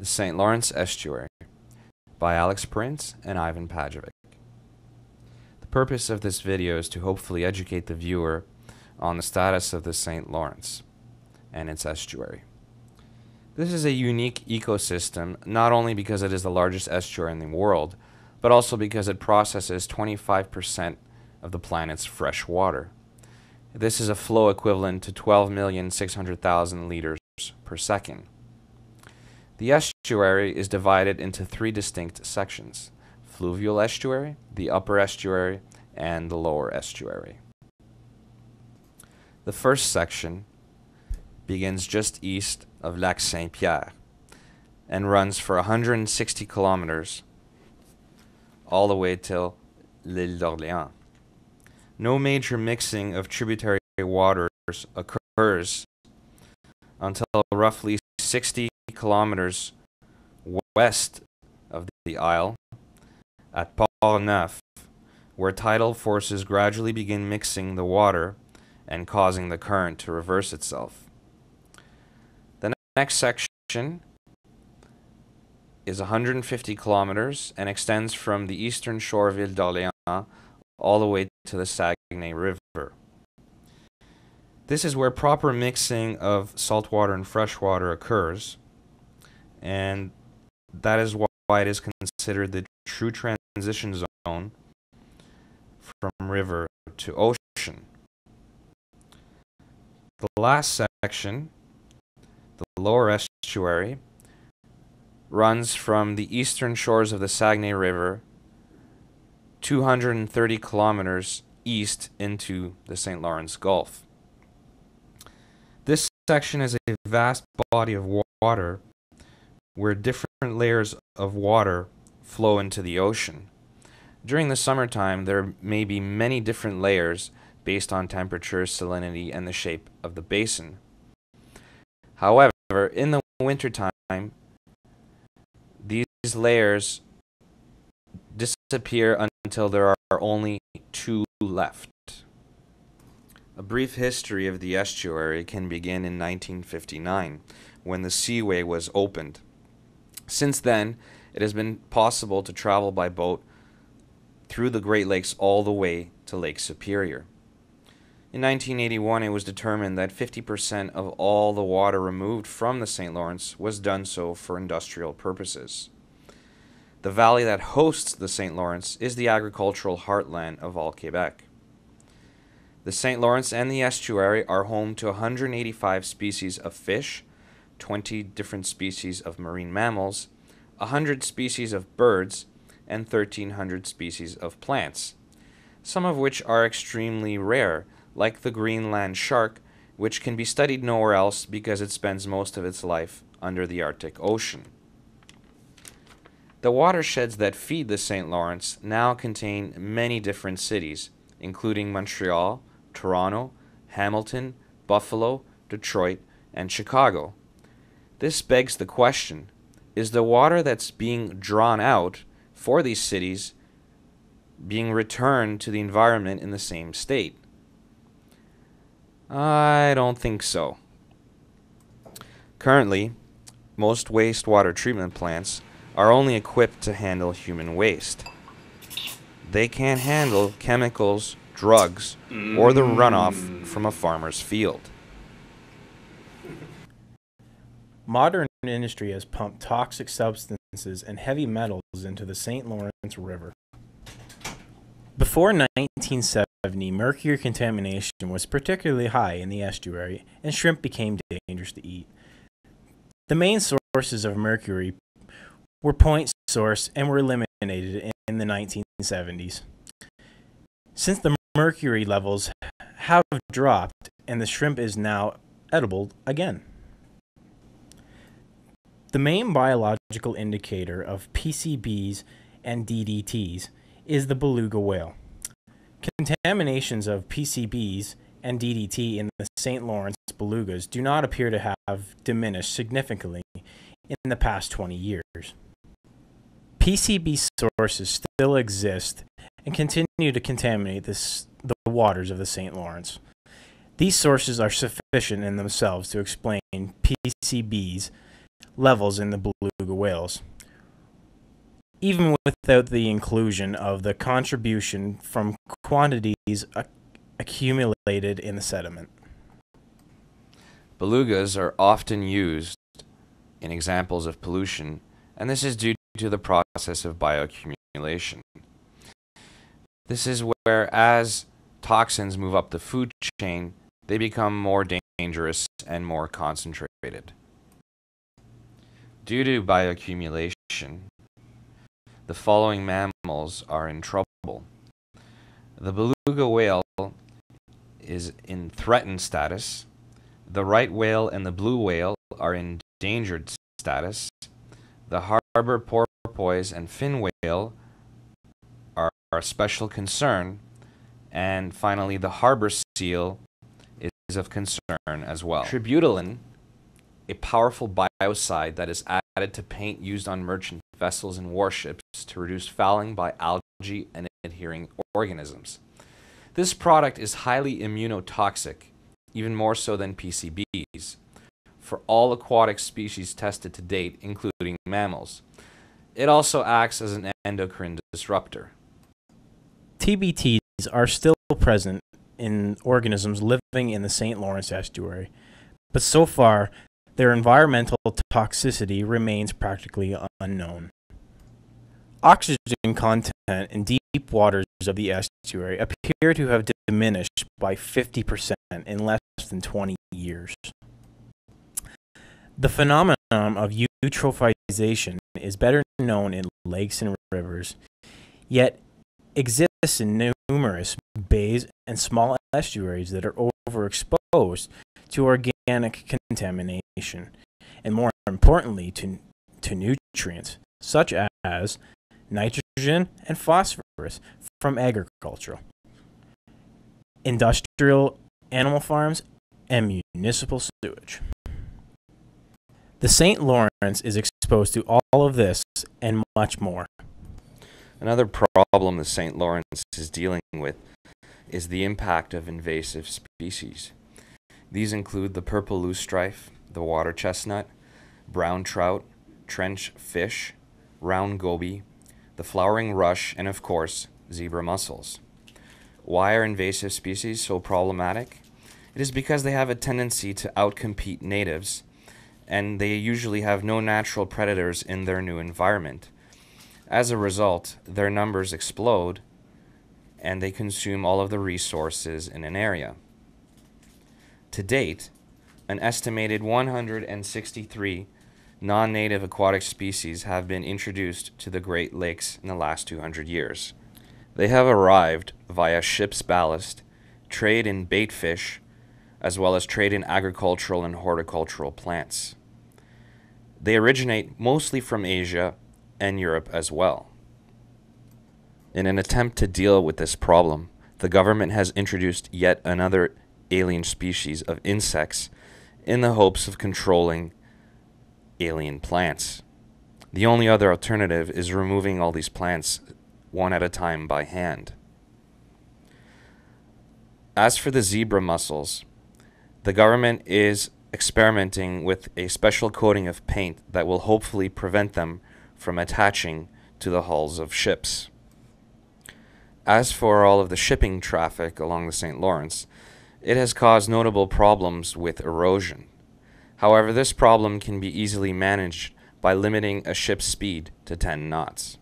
The St. Lawrence Estuary by Alex Prince and Ivan Pajovic. The purpose of this video is to hopefully educate the viewer on the status of the St. Lawrence and its estuary. This is a unique ecosystem, not only because it is the largest estuary in the world, but also because it processes 25% of the planet's fresh water. This is a flow equivalent to 12,600,000 liters per second. The estuary is divided into three distinct sections: fluvial estuary, the upper estuary, and the lower estuary. The first section begins just east of Lac Saint-Pierre and runs for 160 kilometers all the way till l'Île d'Orléans. No major mixing of tributary waters occurs until roughly 60 kilometers west of the Isle at Port-Neuf, where tidal forces gradually begin mixing the water and causing the current to reverse itself. The next section is 150 kilometers and extends from the eastern shore of Île d'Orléans all the way to the Saguenay River. This is where proper mixing of saltwater and freshwater occurs, and that is why it is considered the true transition zone from river to ocean. The last section, the lower estuary, runs from the eastern shores of the Saguenay River 230 kilometers east into the St. Lawrence Gulf. This section is a vast body of water where different layers of water flow into the ocean. During the summertime, there may be many different layers based on temperature, salinity, and the shape of the basin. However, in the wintertime, these layers disappear until there are only two left. A brief history of the estuary can begin in 1959, when the seaway was opened. Since then, it has been possible to travel by boat through the Great Lakes all the way to Lake Superior. In 1981, it was determined that 50% of all the water removed from the St. Lawrence was done so for industrial purposes. The valley that hosts the St. Lawrence is the agricultural heartland of all Quebec. The St. Lawrence and the estuary are home to 185 species of fish, 20 different species of marine mammals, 100 species of birds, and 1,300 species of plants, some of which are extremely rare, like the Greenland shark, which can be studied nowhere else because it spends most of its life under the Arctic Ocean. The watersheds that feed the St. Lawrence now contain many different cities, including Montreal, Toronto, Hamilton, Buffalo, Detroit, and Chicago. This begs the question, is the water that's being drawn out for these cities being returned to the environment in the same state? I don't think so. Currently, most wastewater treatment plants are only equipped to handle human waste. They can't handle chemicals, drugs, or the runoff from a farmer's field. Modern industry has pumped toxic substances and heavy metals into the St. Lawrence River. Before 1970, mercury contamination was particularly high in the estuary, and shrimp became dangerous to eat. The main sources of mercury were point source and were eliminated in the 1970s. Since the mercury levels have dropped and the shrimp is now edible again. The main biological indicator of PCBs and DDTs is the beluga whale. Contaminations of PCBs and DDT in the St. Lawrence belugas do not appear to have diminished significantly in the past 20 years. PCB sources still exist and continue to contaminate the waters of the St. Lawrence. These sources are sufficient in themselves to explain PCBs levels in the beluga whales, even without the inclusion of the contribution from quantities accumulated in the sediment. Belugas are often used in examples of pollution, and this is due to the process of bioaccumulation. This is where, as toxins move up the food chain, they become more dangerous and more concentrated. Due to bioaccumulation, the following mammals are in trouble. The beluga whale is in threatened status. The right whale and the blue whale are in endangered status. The harbor porpoise and fin whale are a special concern. And finally, the harbor seal is of concern as well. Tributylin, a powerful biocide that is added to paint used on merchant vessels and warships to reduce fouling by algae and adhering organisms. This product is highly immunotoxic, even more so than PCBs, for all aquatic species tested to date, including mammals. It also acts as an endocrine disruptor. TBTs are still present in organisms living in the St. Lawrence estuary, but so far their environmental toxicity remains practically unknown. Oxygen content in deep waters of the estuary appear to have diminished by 50% in less than 20 years. The phenomenon of eutrophisation is better known in lakes and rivers, yet exists in numerous bays and small estuaries that are overexposed to organic contamination, and more importantly to nutrients such as nitrogen and phosphorus from agriculture, industrial animal farms, and municipal sewage. The St. Lawrence is exposed to all of this and much more. Another problem the St. Lawrence is dealing with is the impact of invasive species. These include the purple loosestrife, the water chestnut, brown trout, trench fish, round goby, the flowering rush, and of course, zebra mussels. Why are invasive species so problematic? It is because they have a tendency to outcompete natives, and they usually have no natural predators in their new environment. As a result, their numbers explode, and they consume all of the resources in an area. To date, an estimated 163 non-native aquatic species have been introduced to the Great Lakes in the last 200 years. They have arrived via ship's ballast, trade in bait fish, as well as trade in agricultural and horticultural plants. They originate mostly from Asia and Europe as well. In an attempt to deal with this problem, the government has introduced yet another alien species of insects in the hopes of controlling alien plants. The only other alternative is removing all these plants one at a time by hand. As for the zebra mussels, the government is experimenting with a special coating of paint that will hopefully prevent them from attaching to the hulls of ships. As for all of the shipping traffic along the St. Lawrence, it has caused notable problems with erosion. However, this problem can be easily managed by limiting a ship's speed to 10 knots.